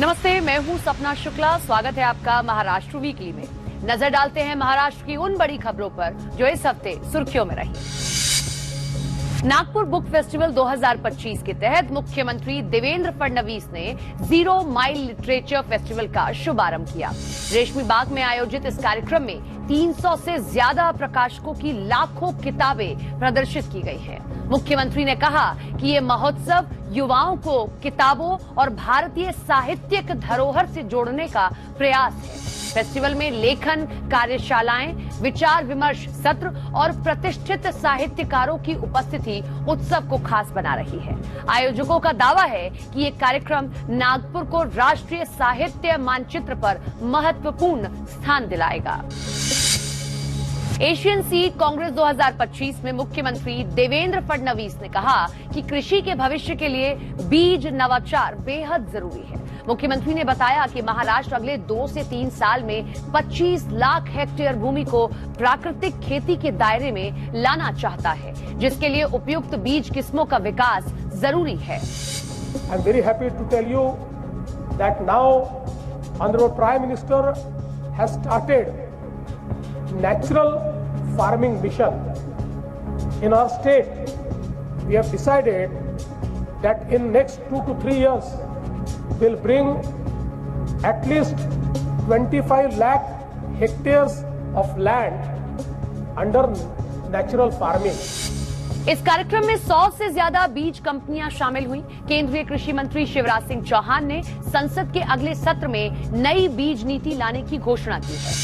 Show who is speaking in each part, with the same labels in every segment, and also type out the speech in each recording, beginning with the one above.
Speaker 1: नमस्ते, मैं हूं सपना शुक्ला। स्वागत है आपका महाराष्ट्र वीकली में। नजर डालते हैं महाराष्ट्र की उन बड़ी खबरों पर जो इस हफ्ते सुर्खियों में रही। नागपुर बुक फेस्टिवल 2025 के तहत मुख्यमंत्री देवेंद्र फडणवीस ने जीरो माइल लिटरेचर फेस्टिवल का शुभारंभ किया। रेशमी बाग में आयोजित इस कार्यक्रम में 300 से ज्यादा प्रकाशकों की लाखों किताबें प्रदर्शित की गई हैं। मुख्यमंत्री ने कहा कि ये महोत्सव युवाओं को किताबों और भारतीय साहित्यिक धरोहर से जोड़ने का प्रयास है। फेस्टिवल में लेखन कार्यशालाएं, विचार विमर्श सत्र और प्रतिष्ठित साहित्यकारों की उपस्थिति उत्सव को खास बना रही है। आयोजकों का दावा है कि ये कार्यक्रम नागपुर को राष्ट्रीय साहित्य मानचित्र पर महत्वपूर्ण स्थान दिलाएगा। एशियन सीड कांग्रेस 2025 में मुख्यमंत्री देवेंद्र फडणवीस ने कहा कि कृषि के भविष्य के लिए बीज नवाचार बेहद जरूरी है। मुख्यमंत्री ने बताया कि महाराष्ट्र अगले 2 से 3 साल में 25 लाख हेक्टेयर भूमि को प्राकृतिक खेती के दायरे में लाना चाहता है, जिसके लिए उपयुक्त बीज किस्मों का विकास जरूरी है।
Speaker 2: I am very happy to tell you that now honourable prime minister has started natural farming mission in our state. We have decided that in next 2 to 3 years we'll bring at least 25 lakh hectares of land under natural farming.
Speaker 1: इस कार्यक्रम में 100 से ज्यादा बीज कंपनियां शामिल हुई। केंद्रीय कृषि मंत्री शिवराज सिंह चौहान ने संसद के अगले सत्र में नई बीज नीति लाने की घोषणा की है।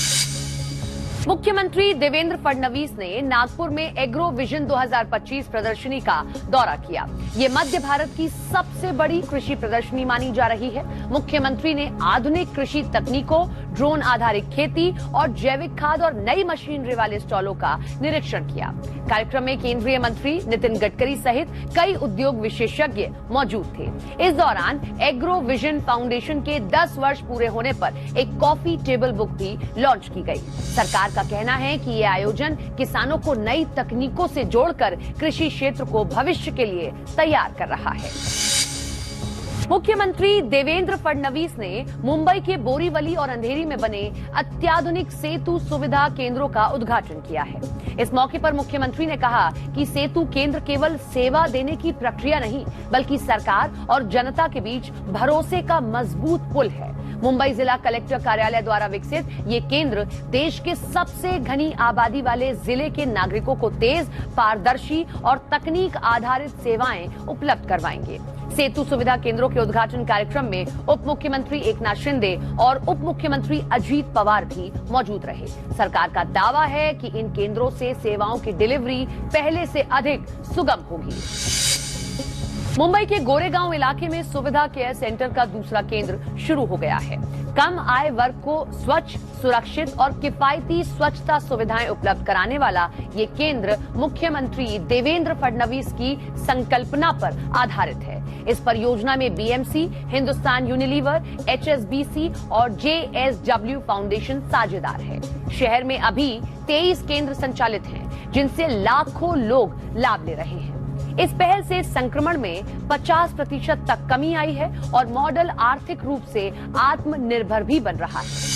Speaker 1: मुख्यमंत्री देवेंद्र फडणवीस ने नागपुर में एग्रो विजन 2025 प्रदर्शनी का दौरा किया। ये मध्य भारत की सबसे बड़ी कृषि प्रदर्शनी मानी जा रही है। मुख्यमंत्री ने आधुनिक कृषि तकनीकों, ड्रोन आधारित खेती और जैविक खाद और नई मशीनरी वाले स्टॉलों का निरीक्षण किया। कार्यक्रम में केंद्रीय मंत्री नितिन गडकरी सहित कई उद्योग विशेषज्ञ मौजूद थे। इस दौरान एग्रो विजन फाउंडेशन के 10 वर्ष पूरे होने पर एक कॉफी टेबल बुक भी लॉन्च की गई। सरकार का कहना है कि ये आयोजन किसानों को नई तकनीकों से जोड़कर कृषि क्षेत्र को भविष्य के लिए तैयार कर रहा है। मुख्यमंत्री देवेंद्र फडणवीस ने मुंबई के बोरीवली और अंधेरी में बने अत्याधुनिक सेतु सुविधा केंद्रों का उद्घाटन किया है। इस मौके पर मुख्यमंत्री ने कहा कि सेतु केंद्र केवल सेवा देने की प्रक्रिया नहीं, बल्कि सरकार और जनता के बीच भरोसे का मजबूत पुल है। मुंबई जिला कलेक्टर कार्यालय द्वारा विकसित ये केंद्र देश के सबसे घनी आबादी वाले जिले के नागरिकों को तेज, पारदर्शी और तकनीक आधारित सेवाएं उपलब्ध करवाएंगे। सेतु सुविधा केंद्रों के उद्घाटन कार्यक्रम में उप मुख्यमंत्री एकनाथ शिंदे और उप मुख्यमंत्री अजीत पवार भी मौजूद रहे। सरकार का दावा है कि इन केंद्रों से सेवाओं की डिलीवरी पहले से अधिक सुगम होगी। मुंबई के गोरेगांव इलाके में सुविधा केयर सेंटर का दूसरा केंद्र शुरू हो गया है। कम आय वर्ग को स्वच्छ, सुरक्षित और किफायती स्वच्छता सुविधाएं उपलब्ध कराने वाला ये केंद्र मुख्यमंत्री देवेंद्र फडणवीस की संकल्पना पर आधारित है। इस परियोजना में बीएमसी, हिंदुस्तान यूनिलीवर, एचएसबीसी और जेएसडब्ल्यू फाउंडेशन साझेदार है। शहर में अभी 23 केंद्र संचालित हैं, जिनसे लाखों लोग लाभ ले रहे हैं। इस पहल से संक्रमण में 50% तक कमी आई है और मॉडल आर्थिक रूप से आत्मनिर्भर भी बन रहा है।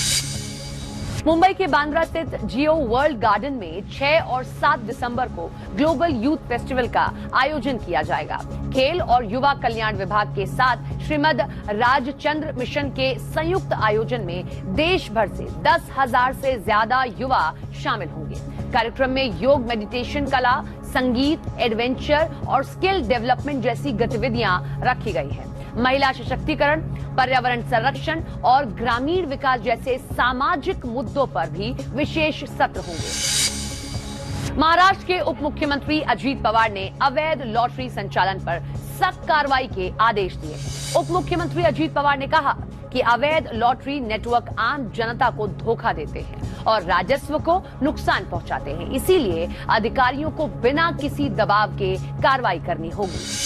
Speaker 1: मुंबई के बांद्रा स्थित जियो वर्ल्ड गार्डन में 6 और 7 दिसंबर को ग्लोबल यूथ फेस्टिवल का आयोजन किया जाएगा। खेल और युवा कल्याण विभाग के साथ श्रीमद राजचंद्र मिशन के संयुक्त आयोजन में देश भर से 10,000 से ज्यादा युवा शामिल होंगे। कार्यक्रम में योग, मेडिटेशन, कला, संगीत, एडवेंचर और स्किल डेवलपमेंट जैसी गतिविधियां रखी गई है। महिला सशक्तिकरण, पर्यावरण संरक्षण और ग्रामीण विकास जैसे सामाजिक मुद्दों पर भी विशेष सत्र होंगे। महाराष्ट्र के उप मुख्यमंत्री अजीत पवार ने अवैध लॉटरी संचालन पर सख्त कार्रवाई के आदेश दिए हैं। उप मुख्यमंत्री अजीत पवार ने कहा कि अवैध लॉटरी नेटवर्क आम जनता को धोखा देते हैं और राजस्व को नुकसान पहुंचाते हैं। इसीलिए अधिकारियों को बिना किसी दबाव के कार्रवाई करनी होगी।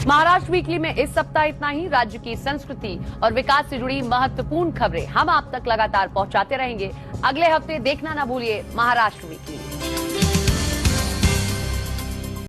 Speaker 1: महाराष्ट्र वीकली में इस सप्ताह इतना ही। राज्य की संस्कृति और विकास से जुड़ी महत्वपूर्ण खबरें हम आप तक लगातार पहुंचाते रहेंगे। अगले हफ्ते देखना ना भूलिए महाराष्ट्र वीकली।